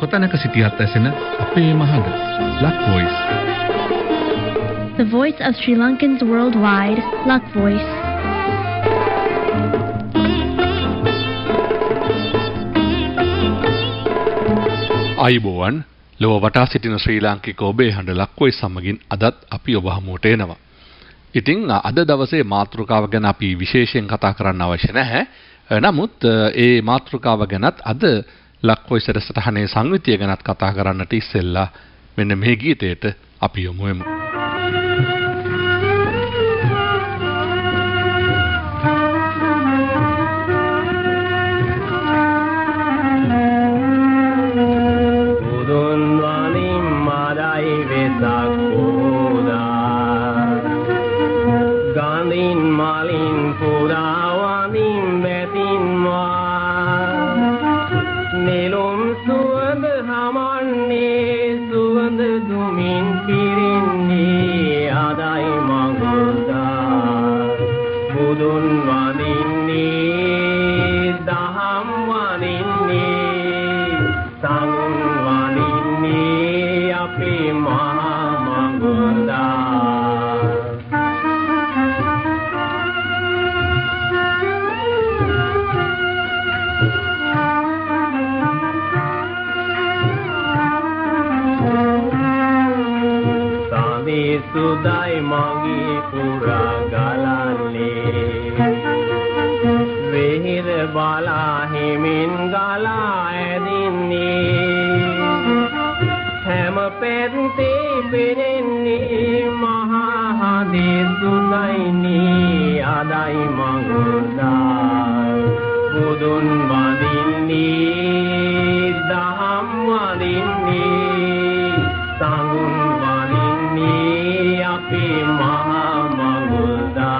කොතැනක සිටියත් ඇසෙන අපේම හඬ Lakvoice. The voice of Sri Lankans worldwide, Lakvoice. ආයුබෝවන් ලොව වටා සිටින ශ්‍රී ලාංකික ඔබේ හඬ Lakvoice සමගින් අදත් අපි ඔබ හමුවට එනවා. ඉතින් අද දවසේ මාතෘකාව ගැන අපි විශේෂයෙන් කතා කරන්න අවශ්‍ය නැහැ. නමුත් ඒ මාතෘකාව ගැනත් අද Lakvoice රසටහනේ සංවිතිය ගැනත් කතා කරන්නට ඉස්සෙල්ලා මෙන්න මේ ගීතයට අපි යමු. Sudai mangi pura galale Vehir bala himin gala edinni Hema pente berenni maha hadi sudaini adai manguda Budun vadinni daham vadinni sangun vadinni api maha manguda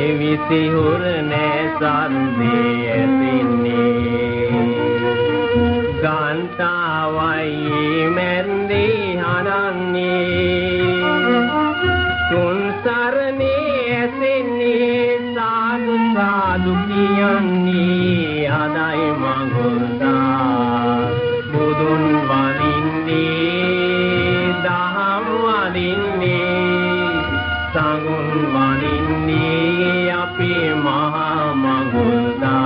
evi sihur ne sande etinni ganta vai mendi hadanni sarne esinni sadu sadu kiyanni adai manguda budun vadinni daham vadinni sangun vadinni api maha manguda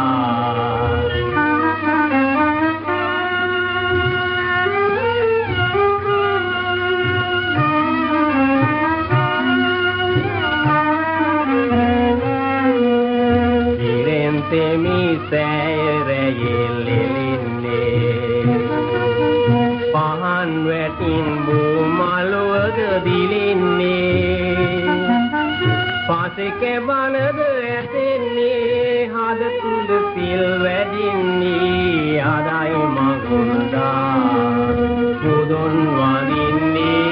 Temi sayre yellinne pahan wetin bumaluwada dilinne pasike banada ඇසෙන්නේ හද තුල සිල් වැඩින්නේ ආදාය මගුණා බුදුන් වදින්නේ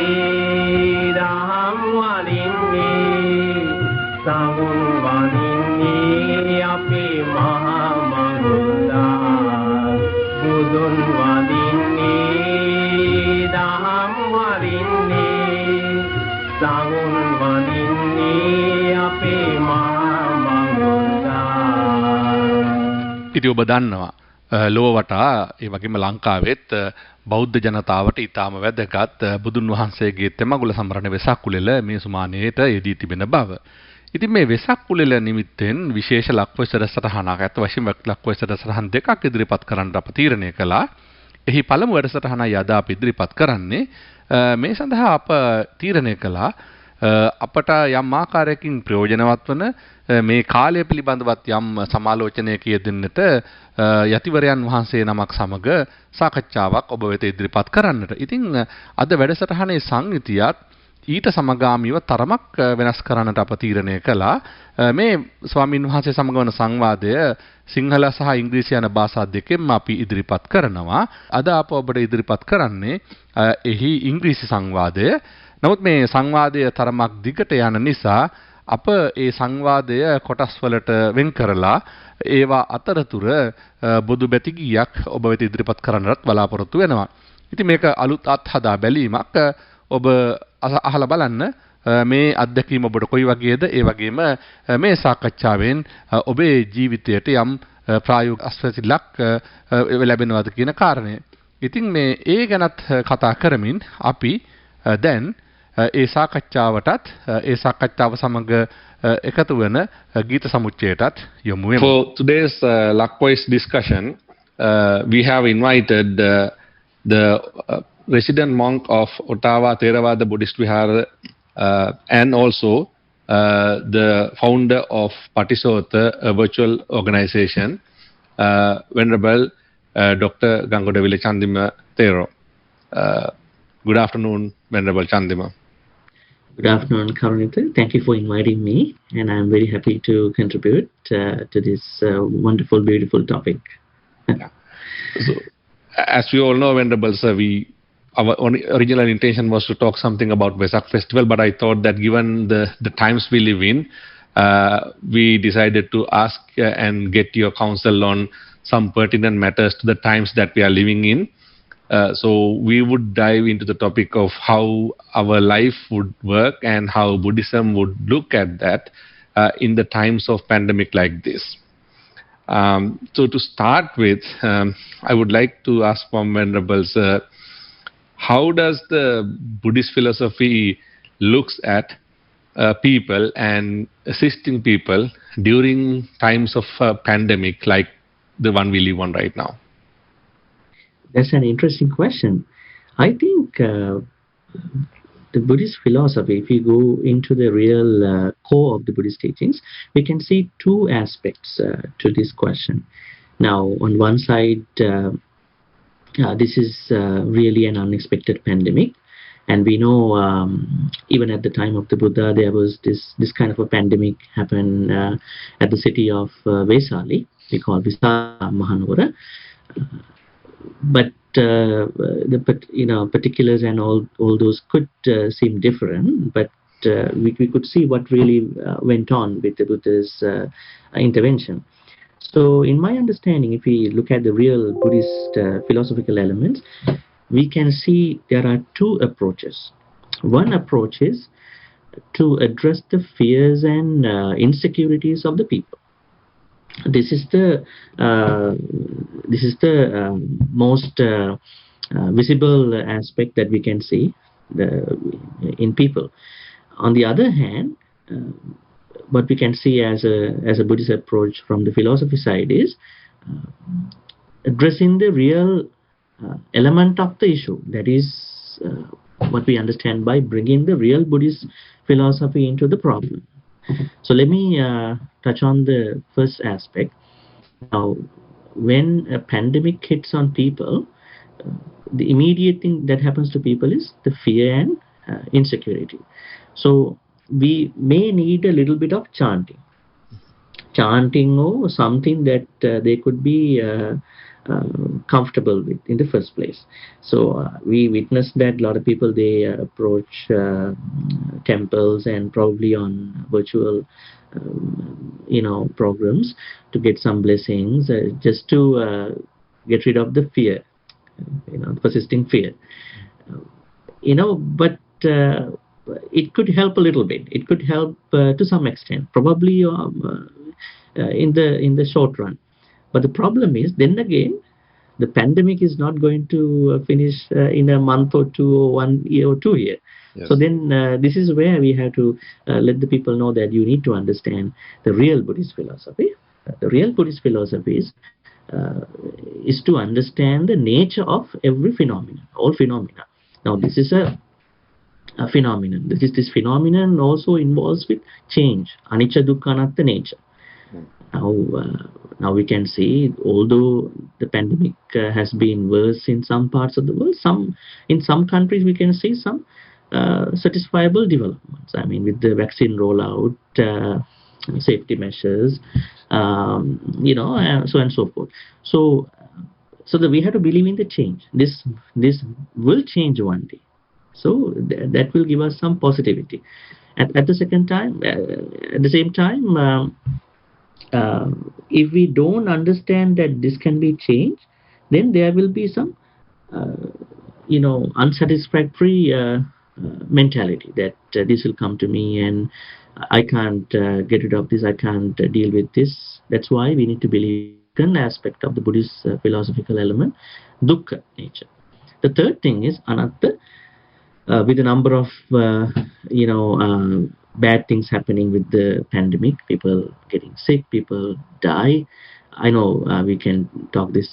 දහම් වදින්නේ සඟුන් වදින්නේ අපේ මහා මගුණා බුදුන් වදින්නේ දහම් වදින්නේ සඟුන් වදින්නේ අපේ මහා ඉතින් ඔබ දන්නවා ලෝව වටා ඒ වගේම ලංකාවෙත් බෞද්ධ ජනතාවට ඊටාම වැදගත් බුදුන් වහන්සේගේ තෙමගුල සම්රණ වෙසක් උළෙල මේ සුමානයේට යෙදී තිබෙන බව. ඉතින් මේ වෙසක් උළෙල නිමිත්තෙන් විශේෂ Lakvoice රසටහනක් අත් වශයෙන් Lakvoice රසටහන් දෙකක් ඉදිරිපත් කරන්න අප තීරණය කළා. එහි පළමු වැඩසටහනයි අද අපි ඉදිරිපත් කරන්නේ. මේ සඳහා අප තීරණය කළා අපට යම් ආකාරයකින් ප්‍රයෝජනවත් වන මේ කාලය පිළිබඳවත් යම් සමාලෝචනයක යෙදෙන්නට යතිවරයන් වහන්සේ නමක් සමග සාකච්ඡාවක් ඔබ වෙත ඉදිරිපත් කරන්නට. ඉතින් අද වැඩසටහනේ සංගීතියත් ඊට සමගාමීව තරමක් වෙනස් කරන්නට අප තීරණය කළා. මේ ස්වාමින් වහන්සේ සමග වන සංවාදය සිංහල සහ ඉංග්‍රීසි යන භාෂා දෙකෙන්ම අපි ඉදිරිපත් කරනවා. අද අප ඔබට ඉදිරිපත් කරන්නේ එහි ඉංග්‍රීසි සංවාදය. නමුත් මේ සංවාදය තරමක් දිගට යන නිසා අප ඒ සංවාදය කොටස් වලට වෙන් කරලා ඒවා අතරතුර බොදු බැති ගීයක් ඔබ වෙත ඉදිරිපත් කරන්නට බලාපොරොත්තු වෙනවා. ඉතින් මේක අලුත් අත්හදා බැලීමක්. ඔබ අහලා බලන්න මේ අත්දැකීම ඔබට කොයි වගේද? ඒ වගේම මේ සාකච්ඡාවෙන් ඔබේ ජීවිතයට යම් ප්‍රායෝගික අස්වැසිල්ලක් ලැබෙනවද කියන කාරණය. ඉතින් මේ ඒ ගැනත් කතා කරමින් අපි දැන් ඒ සාකච්ඡාවටත් ඒ සාකච්ඡාව සමග එකතු වෙන ගීත සමුච්චයටත් යොමු වෙමු. For today's Lakvoice discussion, we have invited the resident monk of Ottawa Theravada Buddhist Vihara and also the founder of Patisota, a virtual organization, Venerable Dr. Gangodavila Chandima Thero. Good afternoon, Venerable Chandima. Good afternoon, Karunita. Thank you for inviting me, and I'm very happy to contribute to this wonderful, beautiful topic. Yeah. So, as we all know, Venerable Sir, our original intention was to talk something about Vesak Festival, but I thought that given the times we live in, we decided to ask and get your counsel on some pertinent matters to the times that we are living in. So we would dive into the topic of how our life would work and how Buddhism would look at that in the times of pandemic like this. So to start with, I would like to ask from Venerable Sir, how does the Buddhist philosophy looks at people and assisting people during times of pandemic like the one we live on right now? That's an interesting question. I think the Buddhist philosophy, if we go into the real core of the Buddhist teachings, we can see two aspects to this question. Now, on one side, this is really an unexpected pandemic. And we know even at the time of the Buddha, there was this kind of a pandemic happen at the city of Vesali, we call Vesak Mahanora. But the particulars and all those could seem different, but we could see what really went on with the Buddha's intervention. So in my understanding, if we look at the real Buddhist philosophical elements, we can see there are two approaches. One approach is to address the fears and insecurities of the people. This is the most visible aspect that we can see in people. On the other hand, what we can see as a Buddhist approach from the philosophy side is addressing the real element of the issue. That is what we understand by bringing the real Buddhist philosophy into the problem. So let me touch on the first aspect. Now, when a pandemic hits on people, the immediate thing that happens to people is the fear and insecurity. So we may need a little bit of chanting or something that they could be comfortable with in the first place. So we witnessed that a lot of people, they approach temples and probably on virtual programs to get some blessings, just to get rid of the fear, persisting fear. But it could help a little bit. It could help to some extent, probably in the short run. But the problem is, then again, the pandemic is not going to finish in a month or two, or 1 year or 2 years. Yes. So then this is where we have to let the people know that you need to understand the real Buddhist philosophy. The real Buddhist philosophy is to understand the nature of every phenomenon, all phenomena. Now this is a phenomenon. This phenomenon also involves with change, anicca dukkha anatta nature. Now we can see, although the pandemic has been worse in some parts of the world, in some countries we can see some satisfiable developments. I mean, with the vaccine rollout, safety measures, so and so forth. So that we have to believe in the change. This will change one day. So that will give us some positivity. At the same time, if we don't understand that this can be changed, then there will be some unsatisfactory mentality that this will come to me and I can't get rid of this, I can't deal with this. That's why we need to believe in the second aspect of the Buddhist philosophical element, dukkha nature. The third thing is anatta, with a number of bad things happening with the pandemic, people getting sick, people die. I know we can talk this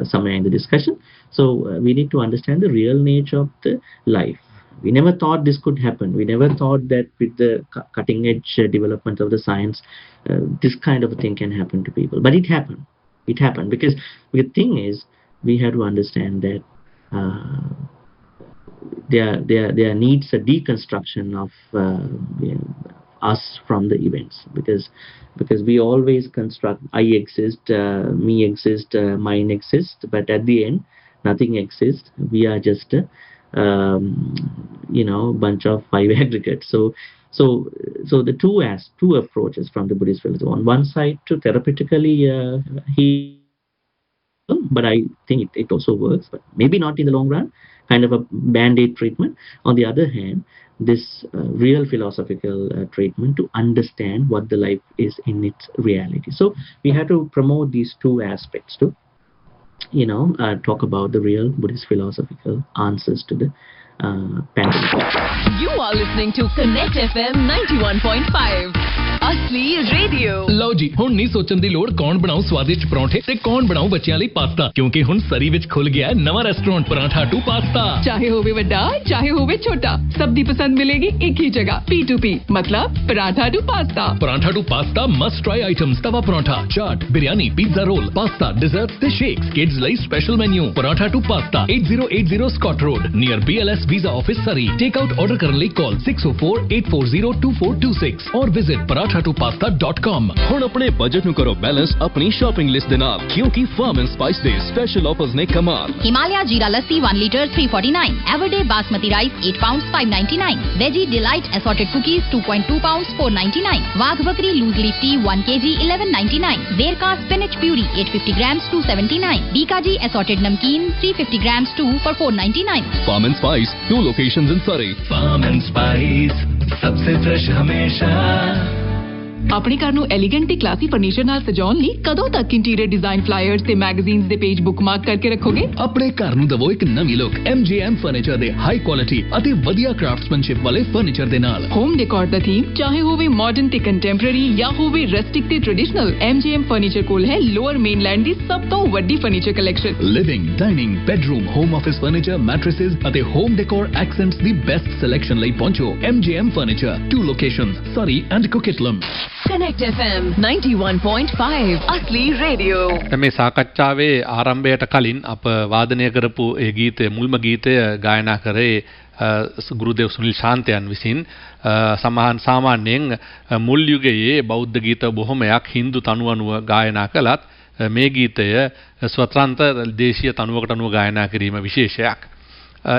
somewhere in the discussion. So we need to understand the real nature of the life. We never thought this could happen. We never thought that with the cutting edge development of the science, this kind of a thing can happen to people. But it happened. It happened because the thing is, we have to understand that there needs a deconstruction of us from the events, because we always construct I exist, me exist, mine exist, but at the end nothing exists. We are just a bunch of five aggregates. So the two approaches from the Buddhist philosophy. On one side, to therapeutically heal, but I think it also works, but maybe not in the long run, kind of a band-aid treatment. On the other hand, this real philosophical treatment to understand what the life is in its reality. So we have to promote these two aspects to talk about the real Buddhist philosophical answers to the pandemic. You are listening to Connect FM 91.5 असली radio. ਲਓ ਜੀ ਹੁਣ ਨਹੀਂ ਸੋਚਣ ਦੀ ਲੋੜ ਕੌਣ ਬਣਾਉ ਸਵਾਦਿਸ਼ਟ ਪਰੌਂਠੇ ਤੇ ਕੌਣ ਬਣਾਉ ਬੱਚਿਆਂ ਲਈ ਪਾਸਤਾ, ਕਿਉਂਕਿ ਹੁਣ ਸਰੀ ਵਿੱਚ ਖੁੱਲ ਗਿਆ ਹੈ ਨਵਾਂ ਰੈਸਟੋਰੈਂਟ ਪਰਾਂਠਾ ਟੂ ਪਾਸਤਾ। ਚਾਹੇ ਹੋਵੇ ਵੱਡਾ ਚਾਹੇ ਹੋਵੇ ਛੋਟਾ, ਸਭ ਦੀ ਪਸੰਦ ਮਿਲੇਗੀ ਇੱਕ ਹੀ ਜਗ੍ਹਾ, P2P मतलब paratha to pasta. Paratha to pasta must try items, tawa paratha, chaat, biryani, pizza roll, pasta, desserts ते शेक्स, किड्स ਲਈ special menu. Paratha to pasta 8080 Scott Road near BLS visa office Surrey. Take out order करने ਲਈ कॉल 6048402426 और विजिट paratha2pasta.com। ਹੁਣ ਆਪਣੇ budget ਨੂੰ ਕਰੋ balance ਆਪਣੀ ਸ਼ਾਪਿੰਗ ਲਿਸਟ ਦੇ ਨਾਲ, ਕਿਉਂਕਿ ਫਾਰਮ ਐਂਡ ਸਪਾਈਸ ਦੇ ਸਪੈਸ਼ਲ ਆਫਰਸ ਨੇ ਕਮਾਲ। Himalaya jeera lassi 1 litre 349, everyday basmati rice 8 pound 599, veggie delight assorted cookies 2.2 pound 499, Wagh Bakri loose leaf tea 1 kg 1199, Verka spinach puree 850 grams 279, Bikaji assorted namkeen 350 grams 2 for 499। Farm and spice 2 locations in Surrey. Farm and spice सबसे fresh हमेशा। ਆਪਣੇ ਘਰ ਨੂੰ elegant ਤੇ classy furniture ਨਾਲ ਸਜਾਉਣ ਲਈ ਕਦੋਂ ਤੱਕ ਇੰਟੀਰੀਅਰ ਡਿਜ਼ਾਈਨ ਫਲਾਇਰਸ ਤੇ ਮੈਗਜ਼ੀਨਸ ਦੇ ਪੇਜ ਬੁੱਕਮਾਰਕ ਕਰਕੇ ਰੱਖੋਗੇ? ਆਪਣੇ ਘਰ ਨੂੰ ਦਵੋ ਇੱਕ ਨਵੀਂ ਲੁੱਕ MJM ਫਰਨੀਚਰ ਦੇ ਹਾਈ ਕੁਆਲਿਟੀ ਅਤੇ ਵਧੀਆ ਕਰਾਫਟਸਮੈਨਸ਼ਿਪ ਵਾਲੇ ਫਰਨੀਚਰ ਦੇ ਨਾਲ। ਹੋਮ ਡੈਕੋਰ ਦਾ ਥੀਮ ਚਾਹੇ ਹੋਵੇ ਮਾਡਰਨ ਤੇ ਕੰਟੈਂਪਰੇਰੀ ਜਾਂ ਹੋਵੇ ਰਸਟਿਕ ਤੇ ਟ੍ਰੈਡੀਸ਼ਨਲ, MJM ਫਰਨੀਚਰ ਕੋਲ ਹੈ ਲੋਅਰ ਮੇਨਲੈਂਡ ਦੀ ਸਭ ਤੋਂ ਵੱਡੀ furniture collection. Living, dining, bedroom, home office furniture, mattresses ਅਤੇ ਹੋਮ ਡੈਕੋਰ ਐਕਸੈਂਟਸ ਦੀ ਬੈਸਟ ਸਿਲੈਕਸ਼ਨ ਲਈ ਪਹੁੰਚੋ MJM furniture, 2 locations Surrey and Coquitlam. Connect FM 91.5 असली रेडियो। මේ සාකච්ඡාවේ ආරම්භයට කලින් අප වාදනය කරපු ඒ ගීතය මුල්ම ගීතය ගායනා කරේ ගුරුදේව් සුනිල් ශාන්තයන් විසින්। සාමාන්‍යයෙන් මුල් යුගයේ බෞද්ධ ගීත බොහොමයක් හින්දු තනුව අනුව ගායනා කළත් මේ ගීතය ස්වතන්ත්‍ර දේශීය තනුවකට අනුව ගායනා කිරීම විශේෂයක්।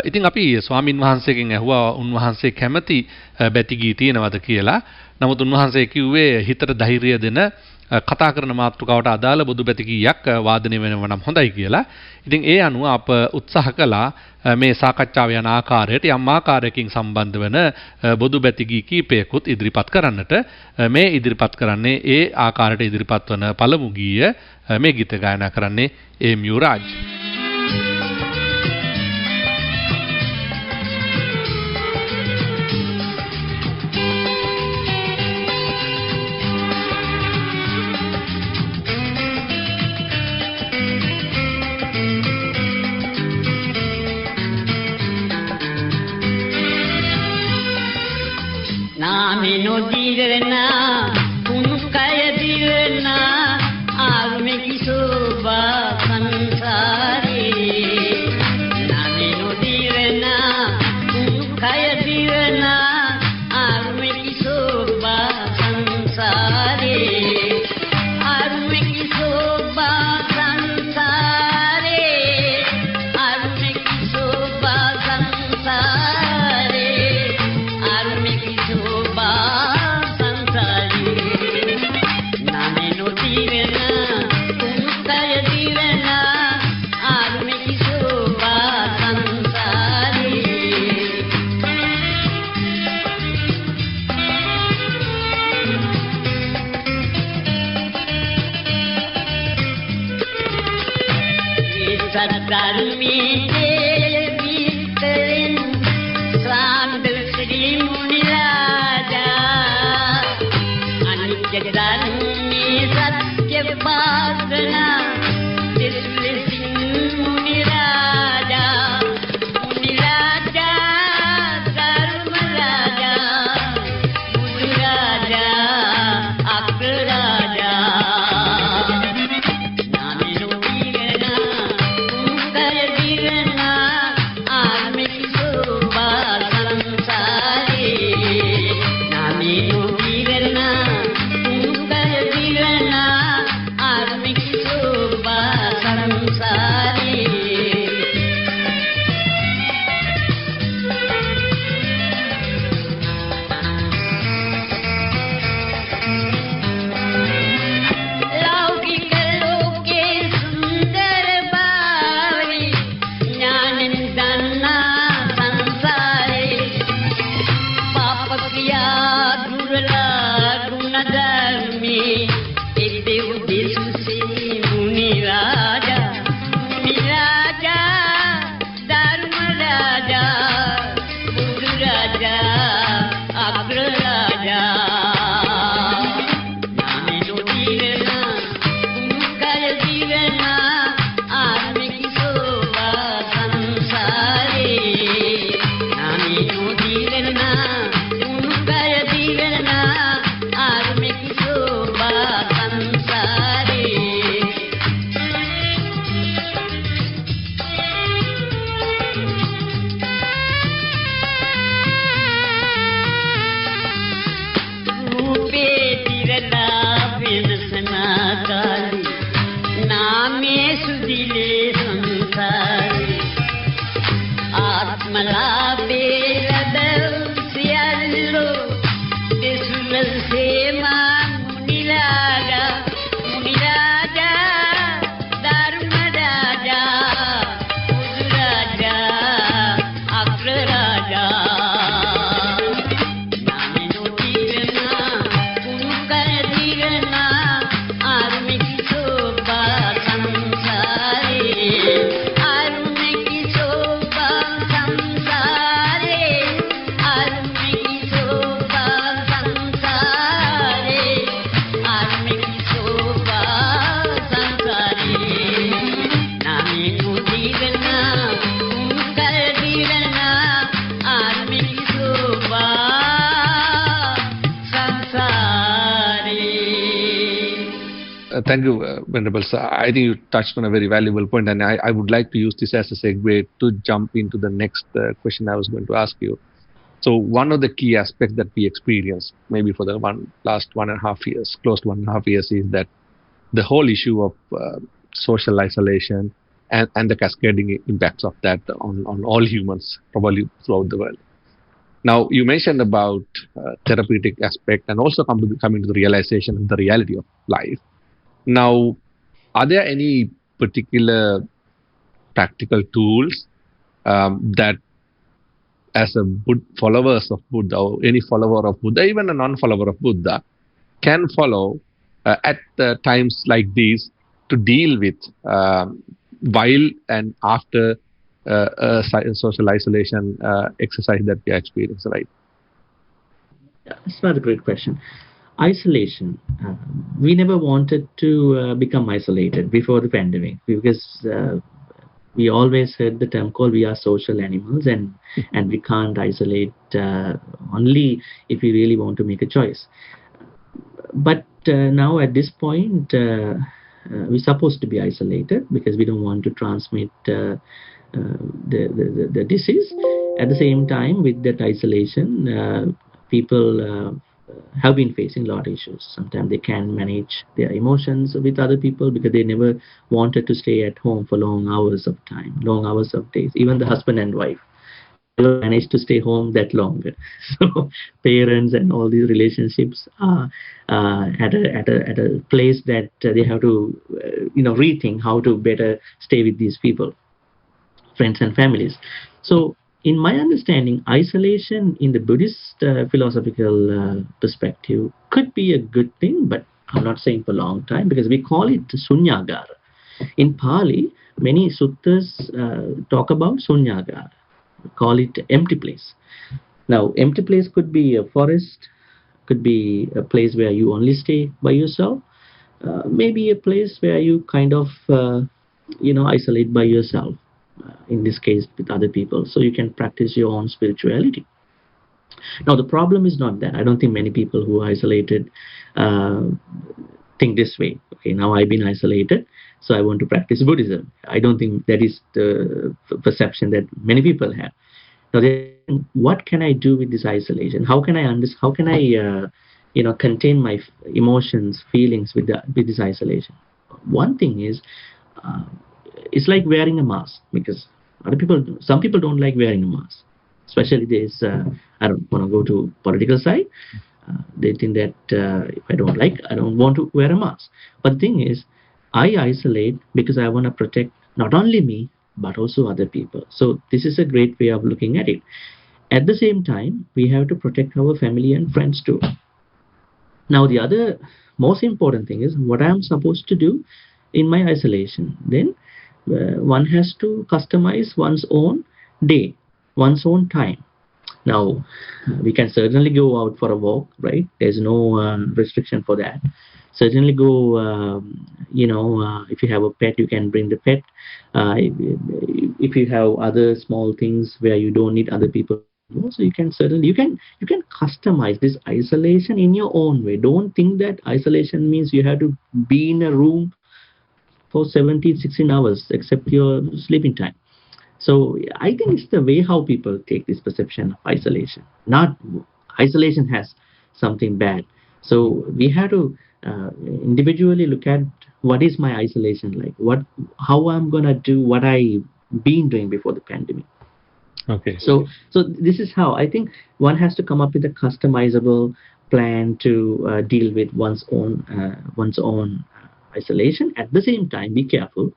ඉතින් අපි ස්වාමින් වහන්සේගෙන් ඇහුවා උන්වහන්සේ කැමති බැති ගී තියෙනවද කියලා. නමුත් උන්වහන්සේ කිව්වේ හිතට ධෛර්යය දෙන කතා කරන මාතෘකාවට අදාළ බුදු බැති ගීයක් වාදනය වෙනවා නම් හොඳයි කියලා. ඉතින් ඒ අනුව අප උත්සාහ කළා මේ සාකච්ඡාව යන ආකාරයට යම් ආකාරයකින් සම්බන්ධ වෙන බුදු බැති ගී කීපයකුත් ඉදිරිපත් කරන්නට. මේ ඉදිරිපත් කරන්නේ ඒ ආකාරයට ඉදිරිපත් වන පළමු ගීය. මේ ගීත ගායනා කරන්නේ MU Raj. Namino dirna, unukaya dirna, arme ki soba sansari. සද්ධර්මයේ විස්තරෙන් ස්වාන්ත ශ්‍රී මුනි රාජා අනිත්‍ය ධර්මයේ සත්‍ය පාසනා දෙසුලෙසින් මුනි රාජා ධර්ම රාජා බුදු රාජා අග්‍ර රාජා නාමිනු දීගනා කුංකය දීගනා ආත්මික සෝභා සංසාරේ නාමිනු දීගනා කුංකය දීගනා ආත්මික සෝභා සංසාරේ ලෞකික ලෝකේ සුන්දර භාවි ඥානෙන් දන්නා සංසාරේ පාප ක්‍රියා දුර්වලා ගුණ ධර්මේ එදෙව් දෙසුසේ මුනි රාජා ධර්ම රාජා බුදු රාජා අග්‍ර රාජා නාමිනු දීගනා කුංකය දීගනා ආත්මික සෝභා සංසාරේ නාමිනු දීගනා කුංකය දීගනා ආත්මික සෝභා සංසාරේ රූපේ තිරලා වෙනසනා කාලි නාමේ සුදිලේ සංසාරේ ආත්මලාභේ ලැබෙව් සියල්ලෝ දෙසුලසේ මා මුනි රාජා ධර්ම රාජා බුදු රාජා අග්‍ර රාජා නාමිනු දීගනා කුංකය දීගනා ආත්මික සෝභා සංසාරේ ආත්මික සෝභා සංසාරේ ආත්මික සෝභා සංසාරේ ආත්මික සෝභා සංසාරේ නාමිනු දීගනා කුංකය දීගනා ආත්මික සෝභා සංසාරේ. Thank you, Venerable sir. I think you touched on a very valuable point, and I would like to use this as a segue to jump into the next question I was going to ask you. So one of the key aspects that we experience, maybe for the last 1.5 years, close to 1.5 years, is that the whole issue of social isolation and the cascading impacts of that on all humans, probably throughout the world. Now, you mentioned about therapeutic aspect and also coming to the realization of the reality of life. Now, are there any particular practical tools that as a followers of Buddha, or any follower of Buddha, even a non-follower of Buddha, can follow at times like these to deal with while and after social isolation exercise that we are experiencing, right? Yeah, that's not a great question. Isolation. We never wanted to become isolated before the pandemic because we always heard the term called we are social animals and we can't isolate only if we really want to make a choice. But now at this point, we're supposed to be isolated because we don't want to transmit the disease. At the same time, with that isolation, people have been facing a lot of issues. Sometimes they can't manage their emotions with other people because they never wanted to stay at home for long hours of time, long hours of days. Even the husband and wife never managed to stay home that longer. So parents and all these relationships are at a place that they have to rethink how to better stay with these people, friends and families. So in my understanding, isolation in the Buddhist philosophical perspective could be a good thing, but I'm not saying for a long time because we call it sunyagara. In Pali, many suttas talk about sunyagara, call it empty place. Now, empty place could be a forest, could be a place where you only stay by yourself, maybe a place where you kind of isolate by yourself, in this case with other people, so you can practice your own spirituality. Now, the problem is not that. I don't think many people who are isolated think this way. Okay, now I've been isolated, so I want to practice Buddhism. I don't think that is the perception that many people have. Now, then, what can I do with this isolation? How can I contain my emotions, feelings with this isolation? One thing is, it's like wearing a mask, because some people don't like wearing a mask. Especially this, I don't want to go to political side. They think that if I don't want to wear a mask. But the thing is, I isolate because I want to protect not only me, but also other people. So this is a great way of looking at it. At the same time, we have to protect our family and friends too. Now, the other most important thing is what I am supposed to do in my isolation. Then one has to customize one's own day, one's own time. Now, we can certainly go out for a walk, right? There's no restriction for that. Certainly go, if you have a pet, you can bring the pet. If you have other small things where you don't need other people, so you can customize this isolation in your own way. Don't think that isolation means you have to be in a room for 17, 16 hours, except your sleeping time. So I think it's the way how people take this perception of isolation. Not isolation has something bad. So we have to individually look at what is my isolation like, how I'm gonna do what I've been doing before the pandemic. Okay. So this is how I think one has to come up with a customizable plan to deal with one's own isolation. At the same time, be careful,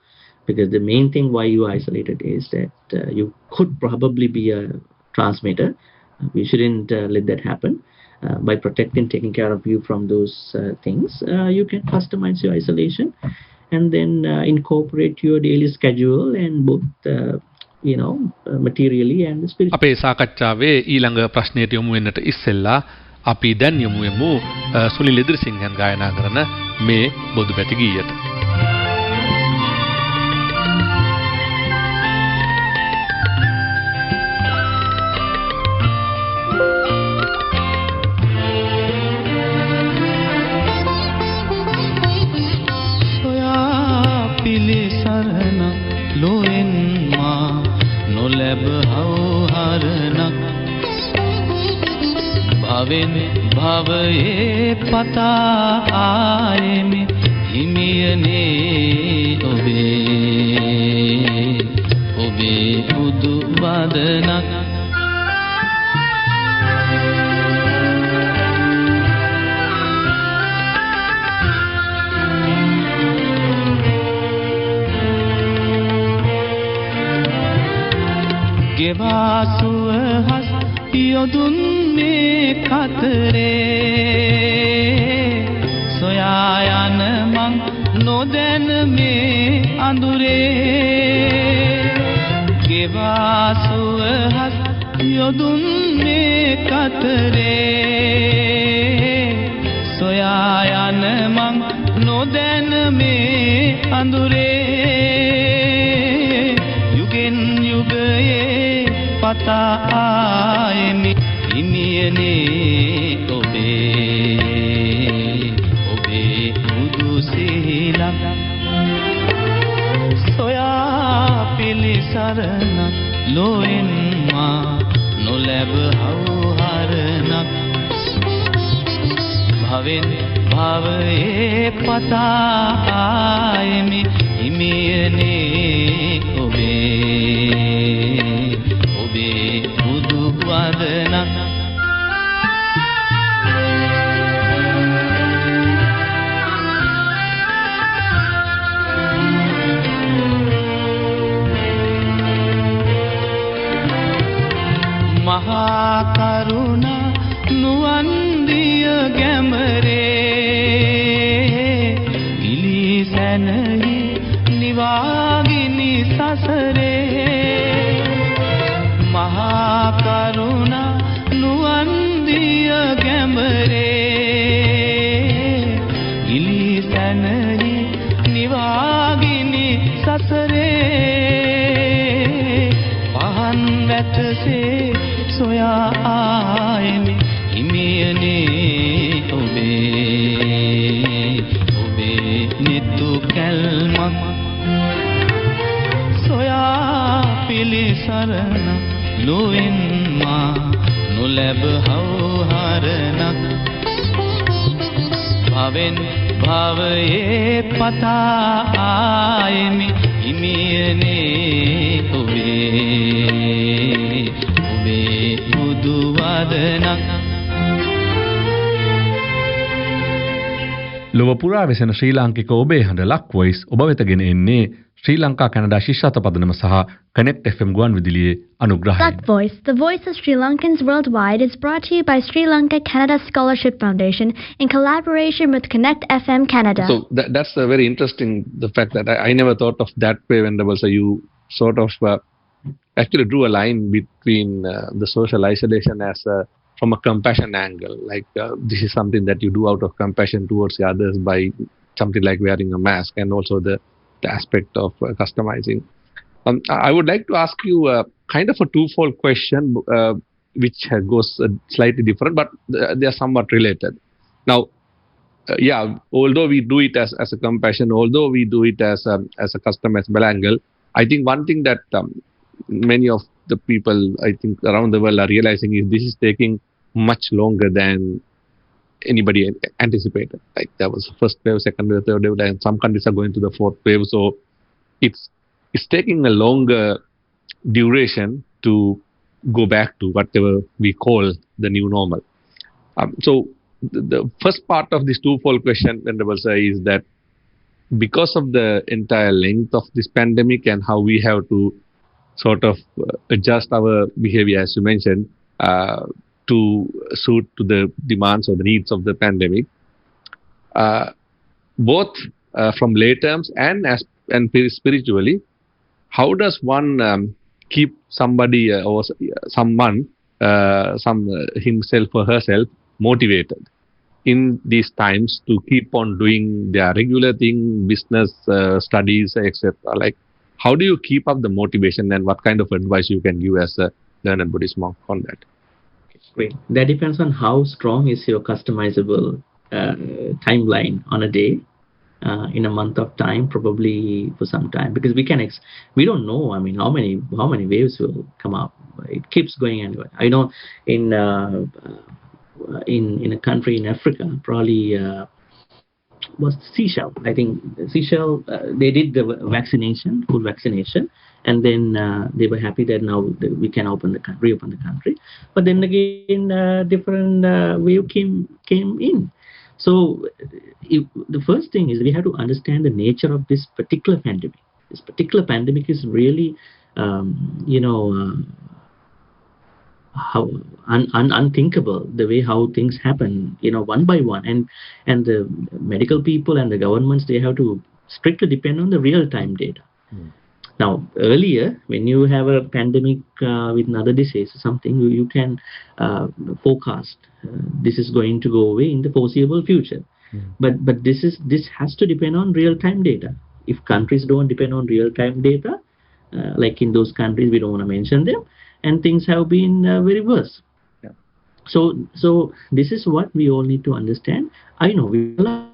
because the main thing why you are isolated is that you could probably be a transmitter. We shouldn't let that happen. By taking care of you from those things, you can customize your isolation and then incorporate your daily schedule and both materially and spiritually. අපේ සාකච්ඡාවේ ඊළඟ ප්‍රශ්නයට යොමු වෙන්නට ඉස්සෙල්ලා අපි දැන් යොමු වෙමු සුනිල් ඉදිරිසිංහන් ගායනා කරන මේ බොදු පැති ගීයට. භවයේ පතා ආයෙමි හිමියනේ ඔබේ බුදු වදනක් ගෙවාසුව හස් යොදුන් කතරේ සොයා යන මං නොදැන මේ අඳුරේ ගෙවාසුව හස් යොදුන් මේ කතරේ සොයා යන මං නොදැන මේ අඳුරේ යුගෙන් යුගයේ පතා ආයෙමි හිමියනේ ඔබේ බුදු සිහිලක් සොයා පිළිසරණක් ලොවෙන් මා නොලැබ හවුහරණක් භවෙන් භවයේ පතා ආයෙමි හිමියනේ ඔබේ බුදු වදනක් මහා කරුණා නුවන් දිය ගැඹරේ ගිලී සැනහි නිවාගිනි සරණ ලොවෙන් මා නොලැබ හවුහරණක් භවෙන් භවයේ පතා ආයෙමි හිමියනේ ඔබේ ඔබේ බුදු වදනක් ලොව පුරා වෙසෙන ශ්‍රී ලාංකික ඔබේ හඬ ලක්වොයිස් ඔබ වෙත ගෙන එන්නේ ශ්‍රී ලංකා කැනඩා ශිෂ්‍යත පදනම සහ කනෙක්ට් FM ගුවන් විදුලියේ අනුග්‍රහයෙන්. Lakvoice, the voice of Sri Lankans worldwide, is brought to you by Sri Lanka Canada Scholarship Foundation in collaboration with Connect FM Canada. So that's very interesting, the fact that I never thought of that way when there was you sort of actually drew a line between the social isolation as from a compassion angle, like this is something that you do out of compassion towards the others by something like wearing a mask, and also the aspect of customizing. I would like to ask you kind of a twofold question, which goes slightly different, but they are somewhat related. Now, although we do it as a compassion, although we do it as a customizable angle, I think one thing that many of the people, I think, around the world are realizing is this is taking much longer than anybody anticipated. Like there was first wave, second wave, third wave, and some countries are going to the fourth wave. So it's taking a longer duration to go back to whatever we call the new normal. So the first part of this twofold question, Venerable Sir, is that because of the entire length of this pandemic and how we have to sort of adjust our behavior, as you mentioned, to suit to the demands or the needs of the pandemic, both from lay terms and spiritually, how does one keep somebody or someone, himself or herself motivated in these times to keep on doing their regular thing, business, studies, etc.? Like, how do you keep up the motivation, and what kind of advice you can give as a learned Buddhist monk on that? Great. That depends on how strong is your customizable timeline on a day, in a month of time, probably for some time, because we don't know. I mean, how many waves will come up? It keeps going anyway. I know in a country in Africa, probably. Was Seychelles. I think Seychelles, they did the full vaccination, and then they were happy that now we can reopen the country. But then again, different wave came in. So the first thing is we have to understand the nature of this particular pandemic. This particular pandemic is really, how unthinkable, the way how things happen, one by one, and the medical people and the governments, they have to strictly depend on the real time data. Now, earlier, when you have a pandemic with another disease or something, you can forecast this is going to go away in the foreseeable future. But this has to depend on real time data. If countries don't depend on real time data, like in those countries, we don't want to mention them, and things have been very worse. Yeah. So this is what we all need to understand. I know we are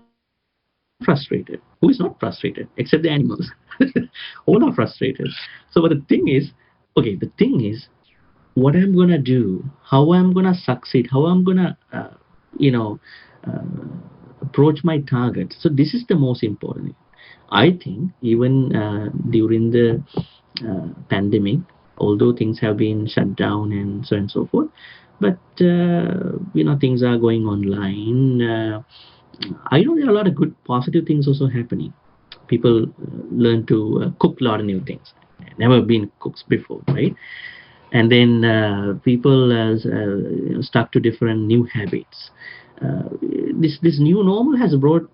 frustrated. Who is not frustrated except the animals? All are frustrated. So but the thing is, what I'm going to do, how I'm going to succeed, how I'm going to approach my target. So this is the most important thing. I think even during the pandemic, although things have been shut down and so on and so forth, but things are going online. I know there are a lot of good positive things also happening. People learn to cook a lot of new things. Never been cooks before, right? And then people stuck to different new habits. This new normal has brought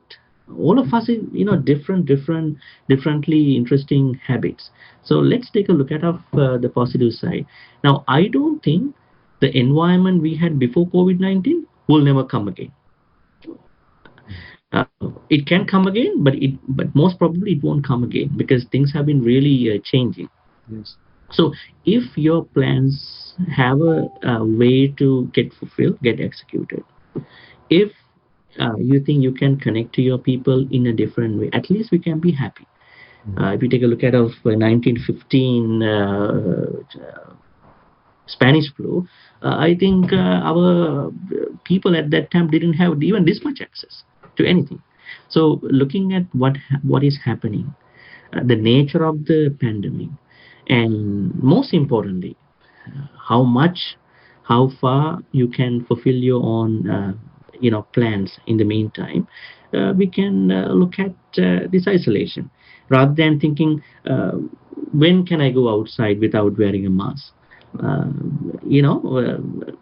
all of us in differently interesting habits. So let's take a look at the positive side. Now, I don't think the environment we had before COVID-19 will never come again. It can come again, but most probably it won't come again, because things have been really changing. Yes. So if your plans have a way to get fulfilled, get executed. If you think you can connect to your people in a different way, at least we can be happy. If you take a look at 1915 Spanish flu, I think our people at that time didn't have even this much access to anything. So looking at what is happening, the nature of the pandemic, and most importantly, how far you can fulfill your own plans in the meantime, we can look at this isolation rather than thinking when can I go outside without wearing a mask.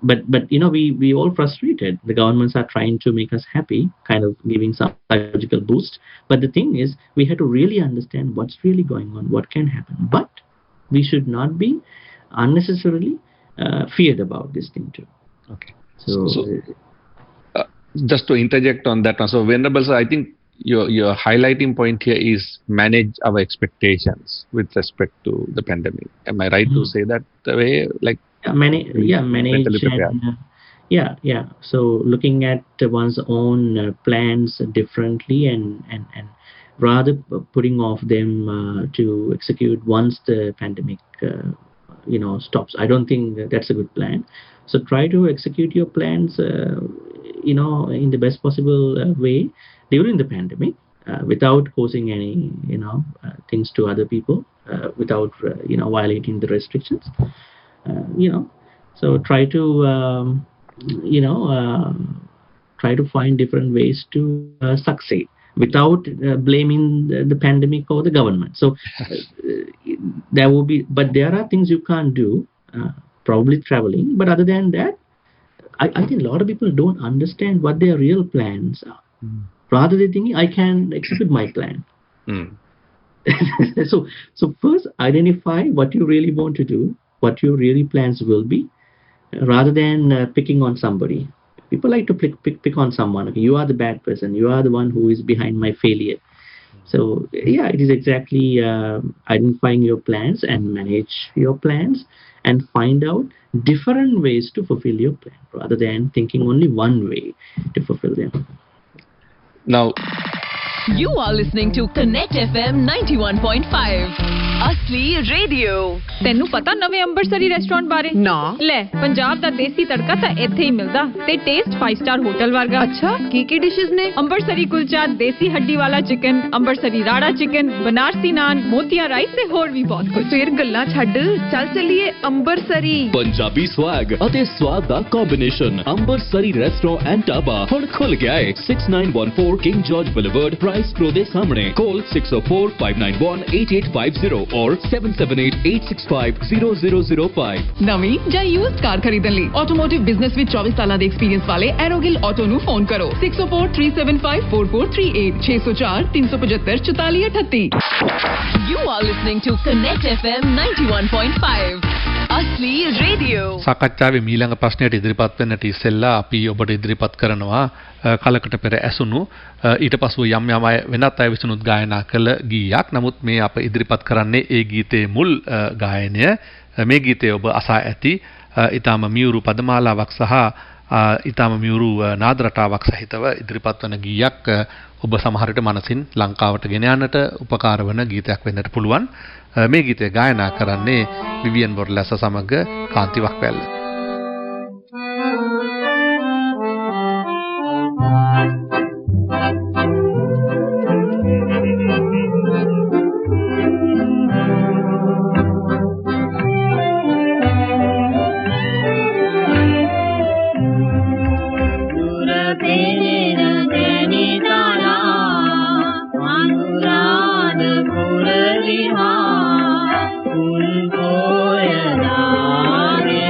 But we all frustrated. The governments are trying to make us happy, kind of giving some psychological boost. But the thing is, we have to really understand what's really going on, what can happen. But we should not be unnecessarily feared about this thing too. Okay. So just to interject on that one, so Venerable sir, I think your highlighting point here is manage our expectations with respect to the pandemic. Am I right to say that the way? Like manage. And, so looking at one's own plans differently and rather putting off them to execute once the pandemic stops. I don't think that's a good plan. So try to execute your plans in the best possible way during the pandemic, without causing any things to other people, without violating the restrictions. So try to find different ways to succeed without blaming the pandemic or the government. So there will be, but there are things you can't do, probably traveling. But other than that, I think a lot of people don't understand what their real plans are. Rather than thinking, I can execute my plan. So first identify what you really want to do, what your really plans will be, rather than picking on somebody. People like to pick on someone. Okay, you are the bad person. You are the one who is behind my failure. So yeah, it is exactly identifying your plans and manage your plans and find out different ways to fulfill your plan rather than thinking only one way to fulfill them. Now, You are listening to Connect FM 91.5 असली radio. ਤੈਨੂੰ ਪਤਾ ਨਵੇਂ Ambarsari restaurant ਬਾਰੇ? ਨਾ ਲੈ, ਪੰਜਾਬ ਦਾ ਦੇਸੀ ਤੜਕਾ ਤਾਂ ਇੱਥੇ ਹੀ ਮਿਲਦਾ ਤੇ ਟੇਸਟ 5 ਸਟਾਰ ਹੋਟਲ ਵਰਗਾ। ਅੱਛਾ, ਕੀ ਡਿਸ਼ਸ ਨੇ? ਅੰਬਰਸਰੀ ਕੁਲਚਾ, ਦੇਸੀ ਹੱਡੀ ਵਾਲਾ ਚਿਕਨ, ਅੰਬਰਸਰੀ ਰਾੜਾ ਚਿਕਨ, ਬਨਾਰਸੀ ਨਾਨ, ਮੋਤੀਆ ਰਾਈਸ ਤੇ ਹੋਰ ਵੀ ਬਹੁਤ ਕੁਝ। ਫਿਰ ਗੱਲਾਂ ਛੱਡ, ਚੱਲ ਚੱਲੀਏ ਅੰਬਰਸਰੀ। ਪੰਜਾਬੀ ਸਵੈਗ ਅਤੇ ਸਵਾਦ ਦਾ combination Ambarsari restaurant and dhaba ਹੁਣ ਖੁੱਲ ਗਿਆ ਹੈ 6914 King George Boulevard Price Pro ਦੇ ਸਾਹਮਣੇ। ਕਾਲ 6045918850 or 7788650005। ਨਵੀਂ ਜਾਂ ਯੂਜ਼ਡ ਕਾਰ ਖਰੀਦਣ ਲਈ ਆਟੋਮੋਟਿਵ ਬਿਜ਼ਨਸ ਵਿੱਚ 24 ਸਾਲਾਂ ਦੇ ਐਕਸਪੀਰੀਅੰਸ ਵਾਲੇ ਐਰੋਗਿਲ ਆਟੋ ਨੂੰ ਫੋਨ ਕਰੋ 6043754438 604 375 4438। You are listening to Connect FM 91.5 असली रेडियो। සාකච්ඡාවේ මීළඟ ප්‍රශ්නයට ඉදිරිපත් වෙන්නට ඉස්සෙල්ලා අපි ඔබට ඉදිරිපත් කරනවා කලකට පෙර ඇසුණු ඊට පසුව යම් යම් අය වෙනත් අය විසිනුත් ගායනා කළ ගීයක්. නමුත් මේ අප ඉදිරිපත් කරන්නේ ඒ ගීතයේ මුල් ගායනය. මේ ගීතය ඔබ අසා ඇති ඊටම මියුරු පදමාලාවක් සහ ඊටම මියුරු නාද රටාවක් සහිතව ඉදිරිපත් වන ගීයක්. ඔබ සමහර විට මනසින් ලංකාවට ගෙන යන්නට උපකාර වන ගීතයක් වෙන්නට පුළුවන්. මේ ගීතය ගායනා කරන්නේ විවියන් බොර්ලැස සමග කාන්ති වක්වැල්ල. Kun koya naage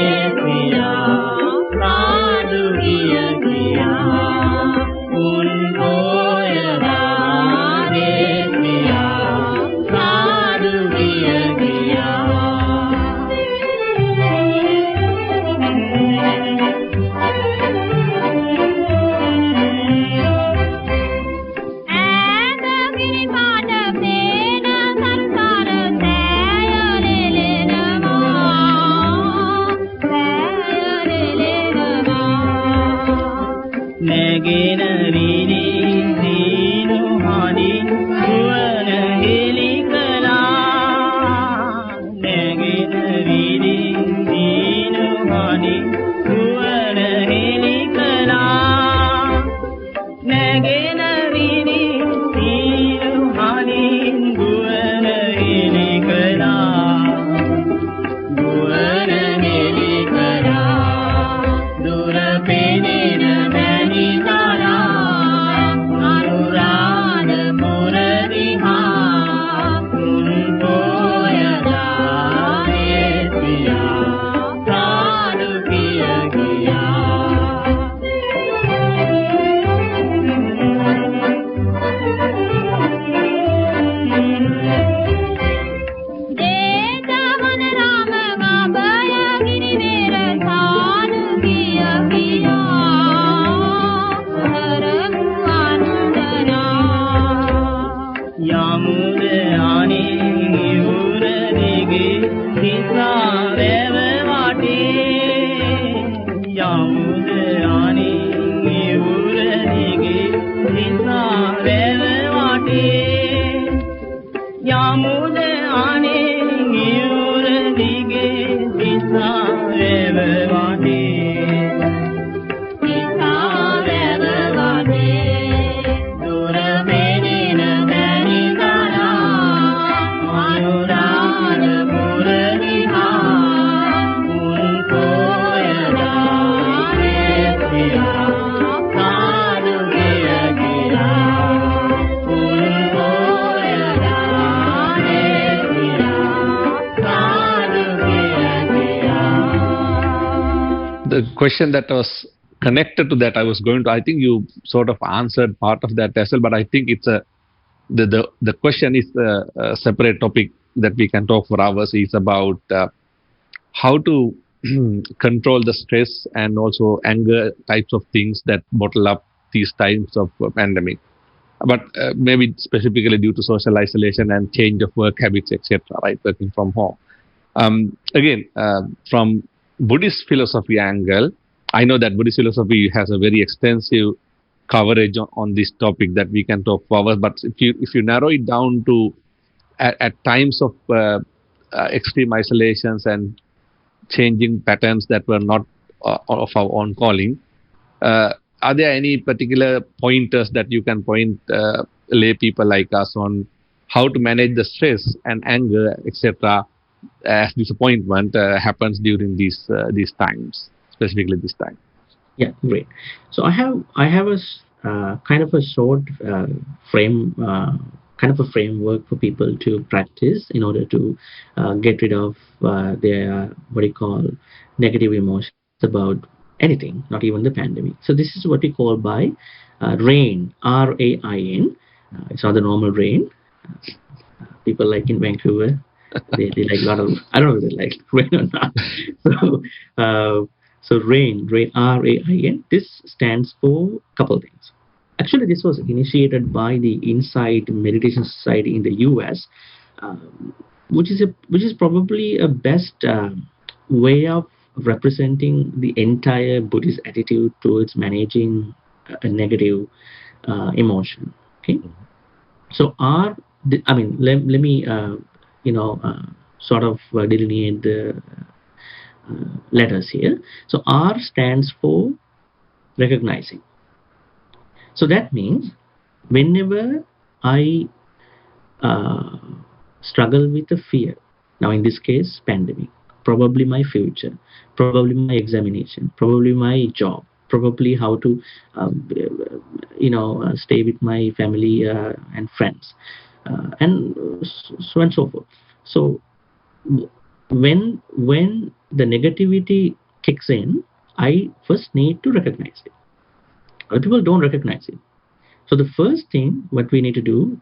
question that was connected to that, I think you sort of answered part of that as well, but I think it's the question is a separate topic that we can talk for hours. Is about how to control the stress and also anger types of things that bottle up these times of pandemic. But maybe specifically due to social isolation and change of work habits, etc., right, working from home. Again, from Buddhist philosophy angle, I know that Buddhist philosophy has a very extensive coverage on this topic that we can talk for hours. But if you narrow it down to at times of extreme isolations and changing patterns that were not of our own calling, are there any particular pointers that you can point lay people like us on how to manage the stress and anger, etc., as disappointment happens during these times, specifically this time? Yeah, great. So I have a kind of a short framework for people to practice in order to get rid of their what you call negative emotions about anything, not even the pandemic. So this is what we call by RAIN, RAIN. It's not the normal rain. People like in Vancouver, they like a lot of, I don't know if they like rain or not. So RAIN, RAIN. This stands for a couple of things. Actually, this was initiated by the Insight Meditation Society in the U.S., which is probably a best way of representing the entire Buddhist attitude towards managing a negative emotion. Okay, so let me sort of delineate the letters here. So R stands for recognizing. So that means whenever I struggle with a fear, now in this case pandemic, probably my future, probably my examination, probably my job, probably how to stay with my family and friends, and so on and so forth. So when the negativity kicks in, I first need to recognize it. Other people don't recognize it. So the first thing what we need to do,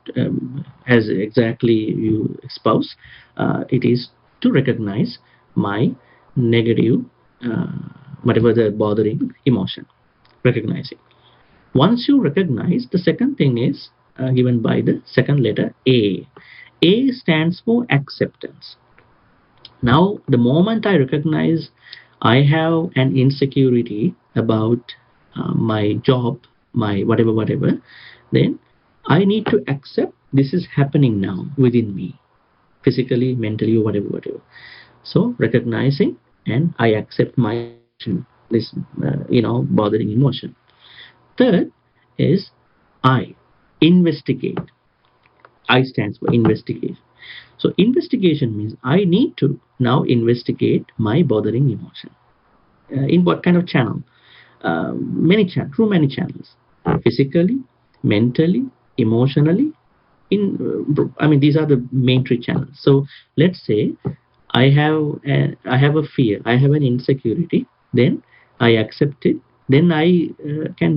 as exactly you espouse, it is to recognize my negative, whatever the bothering emotion. Recognize it. Once you recognize, the second thing is given by the second letter A. A stands for acceptance. Now, the moment I recognize I have an insecurity about my job, my whatever, then I need to accept this is happening now within me, physically, mentally, whatever. So recognizing, and I accept my emotion, this bothering emotion. Third is I investigate. I stands for investigation. So investigation means I need to now investigate my bothering emotion. In what kind of channel? Through many channels. Physically, mentally, emotionally. These are the main three channels. So let's say I have a fear, I have an insecurity, then I accept it. Then I can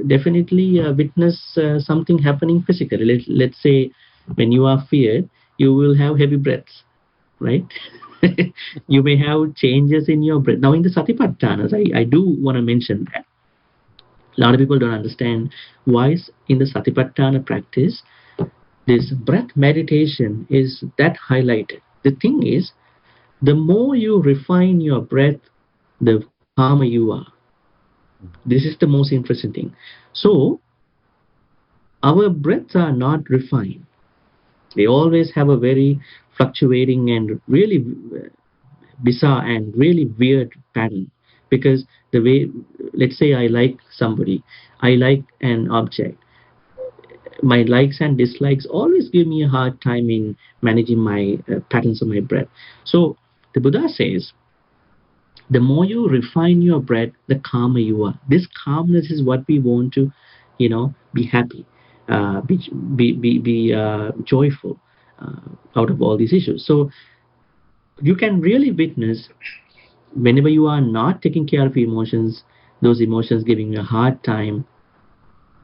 definitely witness something happening physically. Let's say when you are feared, you will have heavy breaths, right? You may have changes in your breath. Now in the Satipatthanas, I do want to mention that. A lot of people don't understand why in the Satipatthana practice, this breath meditation is that highlighted. The thing is, the more you refine your breath, the calmer you are. This is the most interesting thing. So, our breaths are not refined. They always have a very fluctuating and really bizarre and really weird pattern. Because the way, let's say I like somebody, I like an object. My likes and dislikes always give me a hard time in managing my patterns of my breath. So, the Buddha says, the more you refine your breath, the calmer you are. This calmness is what we want to, be happy, be joyful out of all these issues. So you can really witness whenever you are not taking care of your emotions, those emotions giving you a hard time,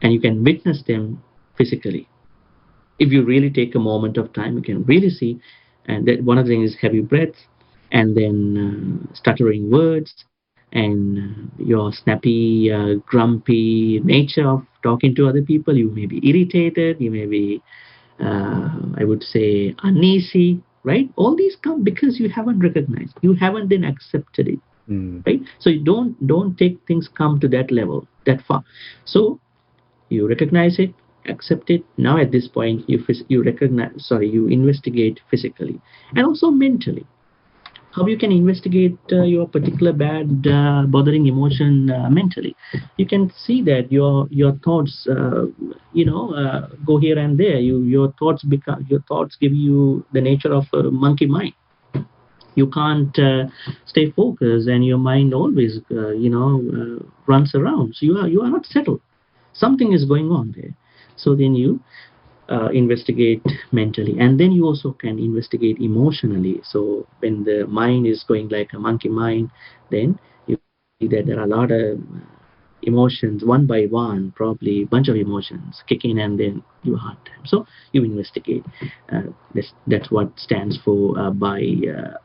and you can witness them physically. If you really take a moment of time, you can really see. And that one of the things is heavy breath, and then stuttering words, and your snappy, grumpy nature of talking to other people. You may be irritated, you may be, I would say, uneasy, right? All these come because you haven't recognized, you haven't then accepted it, right? So you don't take things come to that level, that far. So you recognize it, accept it. Now at this point, you investigate physically and also mentally. How you can investigate your particular bad bothering emotion mentally. You can see that your thoughts go here and there. Your thoughts give you the nature of a monkey mind. You can't stay focused, and your mind always runs around. So you are not settled. Something is going on there. So then you investigate mentally, and then you also can investigate emotionally. So when the mind is going like a monkey mind, then you see that there are a lot of emotions, one by one, probably a bunch of emotions kick in, and then you have hard time. So you investigate. That's what stands for by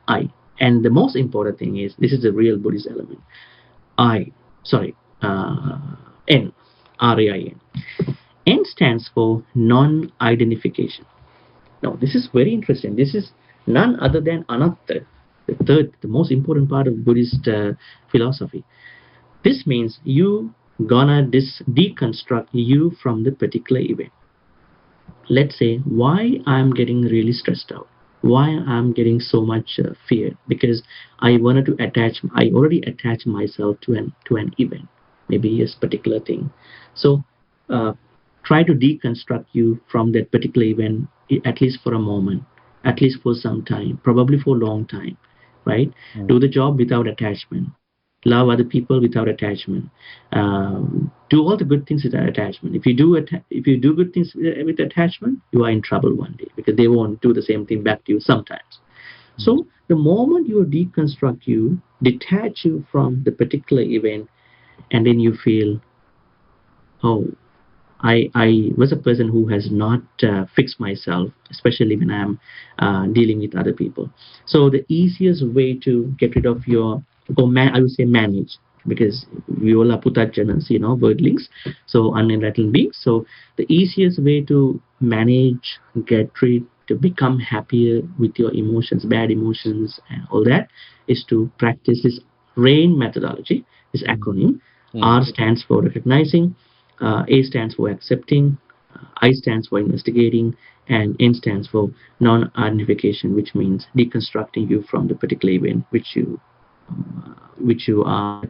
I. And the most important thing is, this is the real Buddhist element. N, R-A-I-N. N stands for non-identification. Now, this is very interesting. This is none other than anatta, the most important part of Buddhist philosophy. This means you gonna deconstruct you from the particular event. Let's say why I'm getting really stressed out, why I'm getting so much fear, because I already attached myself to an event, maybe a particular thing. So try to deconstruct you from that particular event, at least for a moment, at least for some time, probably for a long time, right? Do the job without attachment. Love other people without attachment. Do all the good things without attachment. If you do good things with attachment, you are in trouble one day, because they won't do the same thing back to you sometimes. So the moment you deconstruct you, detach you from the particular event, and then you feel, oh, I was a person who has not fixed myself, especially when I'm dealing with other people. So the easiest way to get rid of I would say manage, because we all are putajjanas, wordlings, so unenlightened beings. So the easiest way to manage, get rid, to become happier with your emotions, bad emotions, and all that, is to practice this RAIN methodology, this acronym. R stands for recognizing, A stands for accepting, I stands for investigating, and N stands for non-identification, which means deconstructing you from the particular event which you are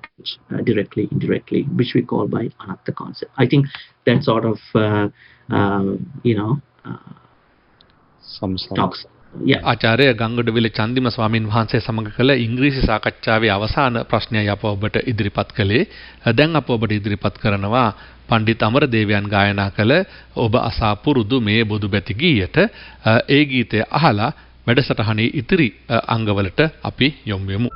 directly, indirectly, which we call by anatta concept. I think that sort of talks. ආචාර්ය ගංගොඩවිල චන්දිම ස්වාමින් වහන්සේ සමග කළ ඉංග්‍රීසි සාකච්ඡාවේ අවසාන ප්‍රශ්නයයි අප ඔබට ඉදිරිපත් කළේ. දැන් අප ඔබට ඉදිරිපත් කරනවා පණ්ඩිත අමරදේවයන් ගායනා කළ ඔබ අසා පුරුදු මේ බුදු බැති ගීයට. ඒ ගීතය අහලා වැඩසටහනේ ඉතිරි අංගවලට අපි යොමු වෙමු.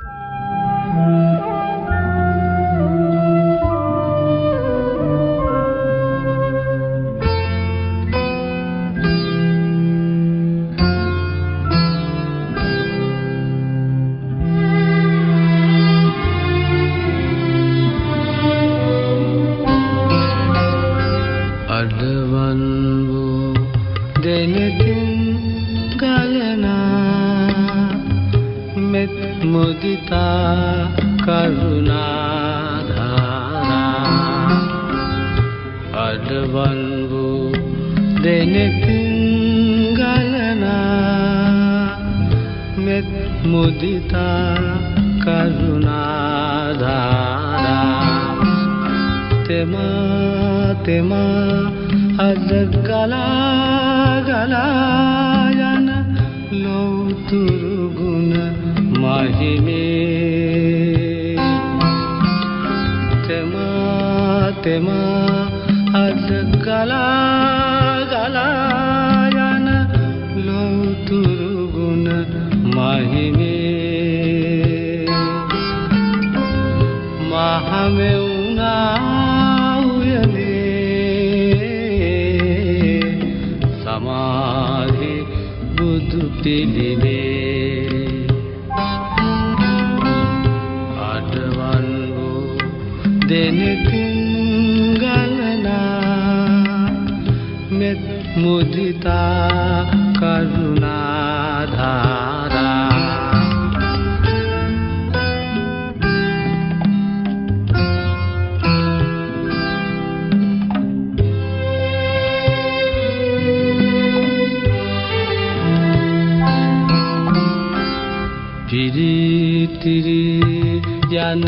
සමාධි බුදු පිළිවේ අඩවන් වූ දෙනකින් ගලනා මෙත් මුදිතා කරුණා ධාරා තිරි යන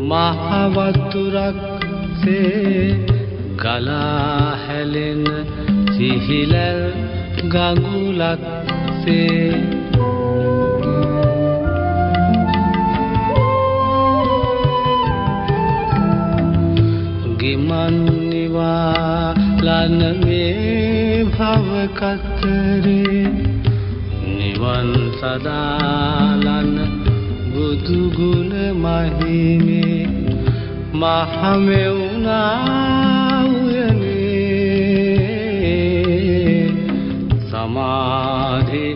මහ වතුරක් සේ ගලා හැලෙන සිහිල ගඟුලක් සේ ගිමන් නිවාලන මේ භව කතරේ නිවන් සදාලන බුදු ගුණ මහිමේ මහමෙවුනා උයනේ සමාධි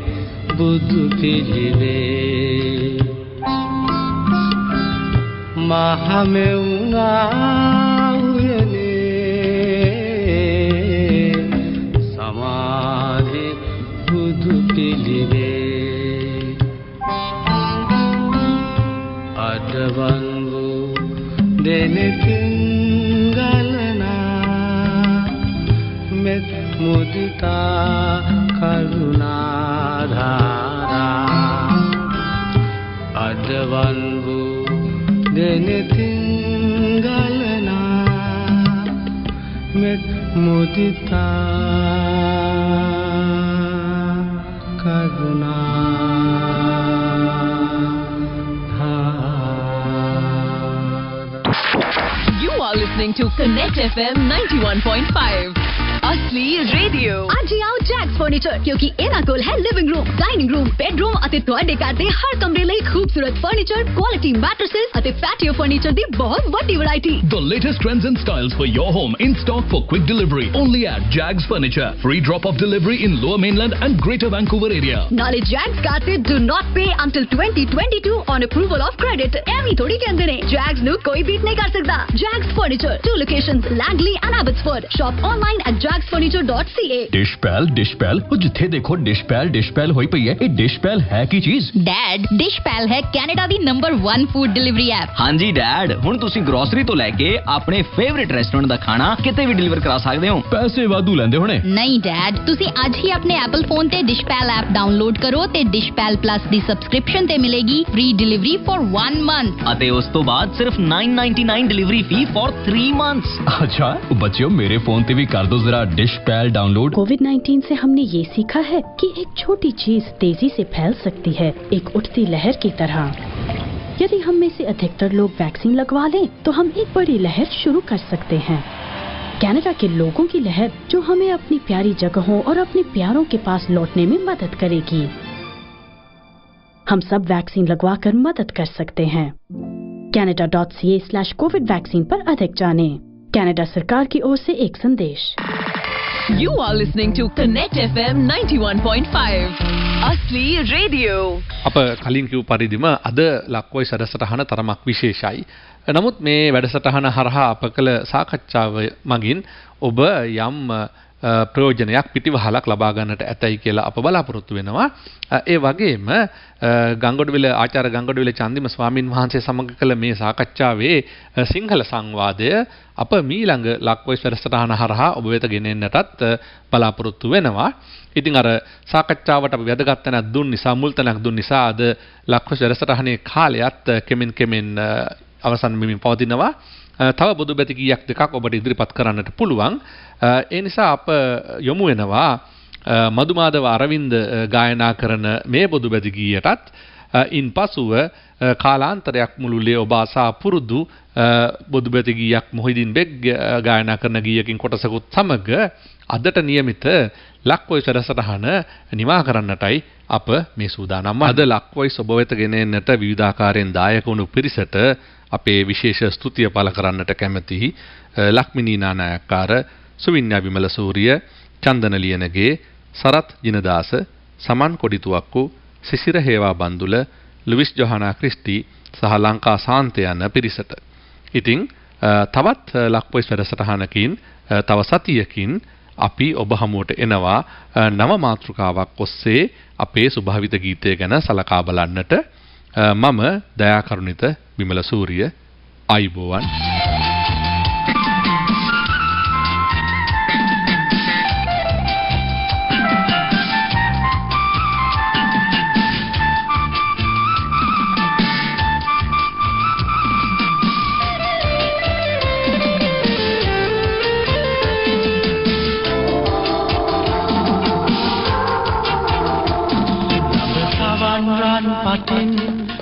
බුදු පිළිවේ මහමෙවුනා උයනේ සමාධි බුදු පිළිවේ අඩවන් වූ දෙනකින් ගලනා මෙත් මුදිතා කරුණා ධාරා අඩවන් වූ දෙනකින් ගලනා මෙත් මුදිතා කරුණා Listening to Connect FM 91.5 असली रेडियो आज आओ जैक्स फर्नीचर क्योंकि इना कोल है living room dining room bedroom ਅਤੇ ਤੁਹਾਡੇ ਘਰ ਦੇ ਹਰ ਕਮਰੇ ਲਈ ਖੂਬਸੂਰਤ ਫਰਨੀਚਰ ਕੁਆਲਿਟੀ ਮੈਟ੍ਰੈਸਸ ਅਤੇ ਪੈਟੀਓ ਫਰਨੀਚਰ ਦੀ ਬਹੁਤ ਵੱਡੀ variety The latest trends and styles for your home in stock for quick delivery only at Jags Furniture. Free drop-off delivery in Lower Mainland and Greater Vancouver area. ਨਾਲੇ jacks ਘਰ ਤੇ do not pay until 2022 on approval of credit. ਐਵੇਂ ਥੋੜੀ ਕਹਿੰਦੇ ਨੇ jacks ਨੂੰ ਕੋਈ beat ਨਹੀਂ ਕਰ ਸਕਦਾ. Jags Furniture, 2 locations, Langley and Abbotsford. Shop online at jagsfurniture.ca. Dishpal ਉਹ ਜਿੱਥੇ ਦੇਖੋ Dishpal ਹੋਈ ਪਈ ਹੈ ਇਹ Dishpal ਹੈ ਕੀ ਚੀਜ਼ ਡੈਡ Dishpal ਹੈ ਕੈਨੇਡਾ ਦੀ ਨੰਬਰ 1 ਫੂਡ ਡਿਲੀਵਰੀ ਐਪ ਹਾਂਜੀ ਡੈਡ ਹੁਣ ਤੁਸੀਂ ਗਰੋਸਰੀ ਤੋਂ ਲੈ ਕੇ ਆਪਣੇ ਫੇਵਰਿਟ ਰੈਸਟੋਰੈਂਟ ਦਾ ਖਾਣਾ ਕਿਤੇ ਵੀ ਡਿਲੀਵਰ ਕਰਾ ਸਕਦੇ ਹੋ ਪੈਸੇ ਵਾਧੂ ਲੈਂਦੇ ਹੋਣੇ ਨਹੀਂ ਡੈਡ ਤੁਸੀਂ ਅੱਜ ਹੀ ਆਪਣੇ ਐਪਲ ਫੋਨ ਤੇ Dishpal ਐਪ ਡਾਊਨਲੋਡ ਕਰੋ ਤੇ Dishpal Plus ਦੀ ਸਬਸਕ੍ਰਿਪਸ਼ਨ ਤੇ ਮਿਲੇਗੀ ਫ੍ਰੀ ਡਿਲੀਵਰੀ ਫॉर 1 ਮੰਥ ਅਤੇ ਉਸ ਤੋਂ ਬਾਅਦ ਸਿਰਫ $9.99 ਡਿਲੀਵਰੀ ਫੀ ਫॉर 3 months अच्छा बच्चों मेरे फोन पे भी कर दो जरा Dishpal डाउनलोड कोविड-19 से हमने ये सीखा है कि एक छोटी चीज तेजी से फैल सकती है एक उठती लहर की तरह यदि हम में से अधिकतर लोग वैक्सीन लगवा लें तो हम एक बड़ी लहर शुरू कर सकते हैं कनाडा के लोगों की लहर जो हमें अपनी प्यारी जगहों और अपने प्यारों के पास लौटने में मदद करेगी हम सब वैक्सीन लगवा कर मदद कर सकते हैं canada.ca/covid वैक्सीन पर अधिक जानें कनाडा सरकार की ओर से एक संदेश You are listening to Connect FM 91.5 असली रेडियो අප කලින් කිව් පරිදිම අද ලක්වොයිස් වැඩසටහන තරමක් විශේෂයි. නමුත් මේ වැඩසටහන හරහා අප කළ සාකච්ඡාව මගින් ඔබ යම් ප්‍රයෝජනයක් පිටිවහලක් ලබා ගන්නට ඇතයි කියලා අප බලාපොරොත්තු වෙනවා. ඒ වගේම ගංගොඩවිල ආචාර්ය ගංගොඩවිල චන්දිම ස්වාමින් වහන්සේ සමග කළ මේ සාකච්ඡාවේ සිංහල සංවාදය අප මීළඟ ලක්වොයිස් වැඩසටහන හරහා ඔබ වෙත ගෙනෙන්නටත් බලාපොරොත්තු වෙනවා. ඉතින් අර සාකච්ඡාවට අපි වැදගත් තැනක් දුන් නිසා මුල් තැනක් දුන් නිසා අද ලක්වොයිස් වැඩසටහනේ කාලයත් කෙමෙන් අවසන් වෙමින් පවතිනවා. තව බුදු බැති කීයක් දෙකක් ඔබට ඉදිරිපත් කරන්නට පුළුවන්. ඒ නිසා අප යොමු වෙනවා මදුමාදව අරවින්ද ගායනා කරන මේ බුදු බැති ගීයටත් ඉන්පසුව කාලාන්තරයක් මුළුල්ලේ ඔබ අසා පුරුදු බුදු බැති ගීයක් මොහිදින් බෙග් ගායනා කරන ගීයකින් කොටසකුත් සමග අදට નિયમિત ලක්වොයිස් වැඩසටහන නිමා කරන්නටයි අප මේ සූදානම්. අද ලක්වොයිස් ඔබ වෙත ගෙන එන්නට විවිධාකාරයෙන් දායක වුණු පිරිසට අපේ විශේෂ ස්තුතිය පළ කරන්නට කැමැති ලක්මිනී නානායක්කාර සුවින්‍යා විමල සූරිය චන්දන ලියනගේ සරත් ජිනදාස, සමන් කොඩිතුවක්කු, සිසිර හේවා බන්දුල, ලුවිස් ජොහානා ක්‍රිස්ටි සහ ලංකා සාන්ත යන පිරිසට. ඉතින් තවත් ලක්වොයිස් වැඩසටහනකින් තව සතියකින් අපි ඔබ හමුවට එනවා නව මාතෘකාවක් ඔස්සේ අපේ සුභාවිත ගීතය ගැන සලකා බලන්නට. මම දයාකරුණිත විමල සූරිය. ආයුබෝවන්. patin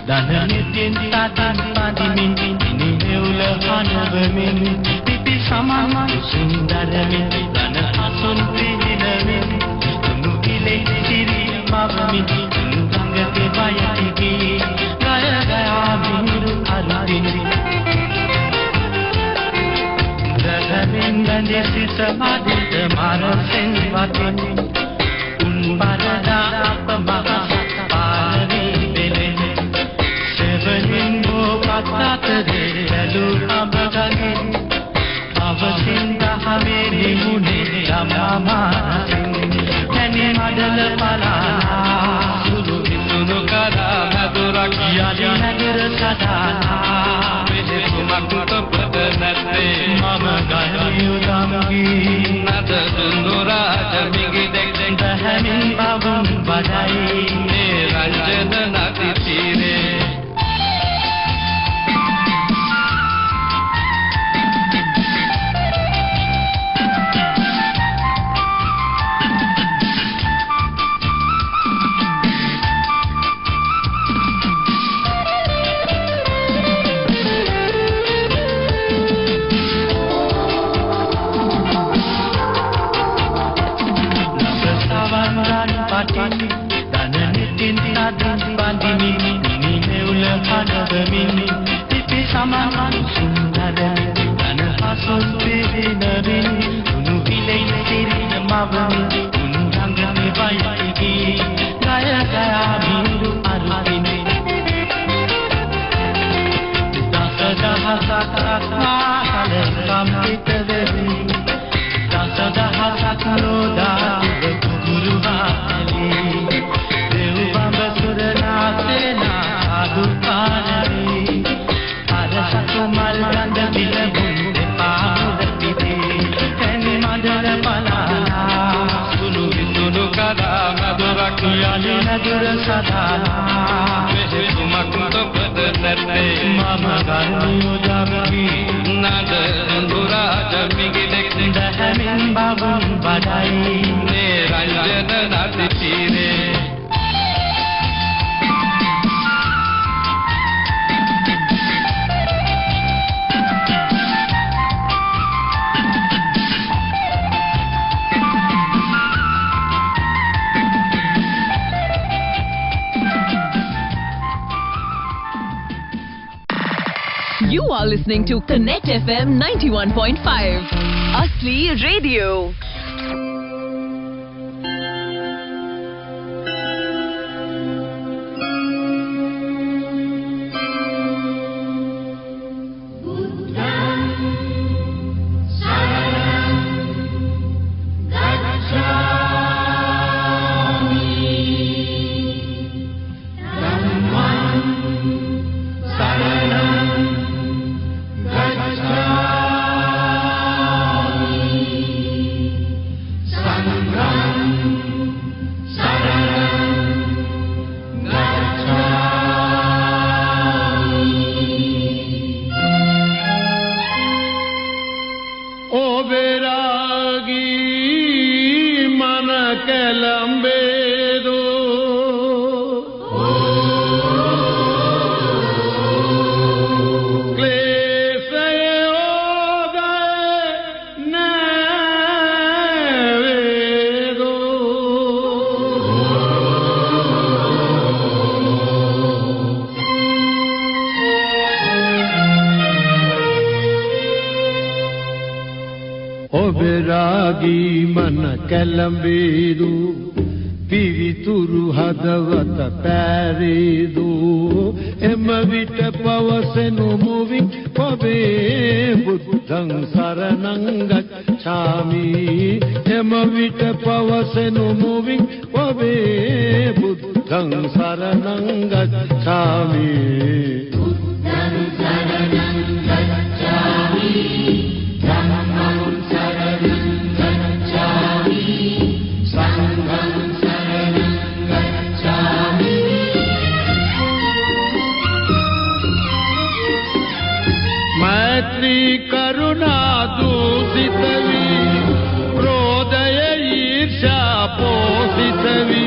dan nitin tatan padimin ini neula hanavemin pipi sama sundaramin dan asun pinamin tunu ile siri mavamin gangate bayatigi gaya gaya biru aladin dadamin dande sisamadit marasin vatin un parada apamaha Lalu abagin, abasinda hameni mune ramama, kani madal pala, sunu kara madura kiyali nagar sadana, mele kumak tabadnate, mama gani udamgi, nada sundura jamigi dek dahamin babun badai, ne ranjana nati tire. You are listening to Connect FM 91.5, Asli Radio. රාගී මන කැළඹේදු පිවිතුරු හදවත පෑරේදු එම විට පවසෙනු මුවින් ඔබේ බුද්ධං සරණං ගච්ඡාමි එම විට පවසෙනු මුවින් ඔබේ බුද්ධං සරණං ගච්ඡාමි බුද්ධං සරණං ගච්ඡාමි ධම්මං සරණං ගච්ඡාමි සංඝං සරණං ගච්ඡාමි मैत्री करुणा दूषित वी क्रोधय ईर्ष्या पोषित वी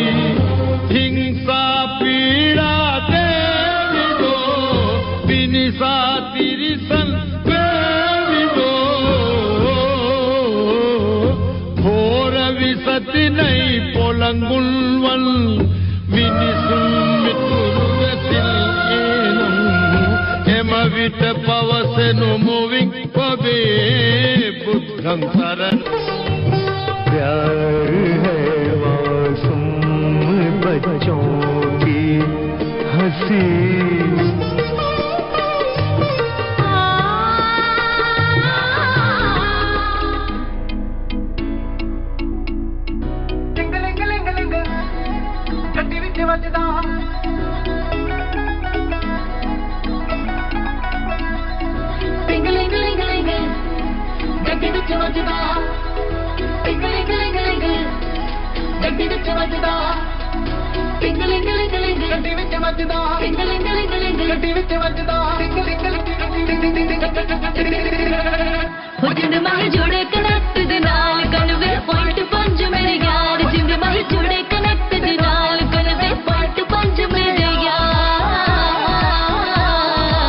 हिंसा पीड़ा देविदो विनिसा तिरिसन वेविदो घोर विसति नहीं पोलंगुलवन विनिसुन मितुरुवतिल एनम එම විට පවසෙනු මුවින් ඔබේ බුද්ධං සරණ प्यार है मासूम बच्चों की हंसी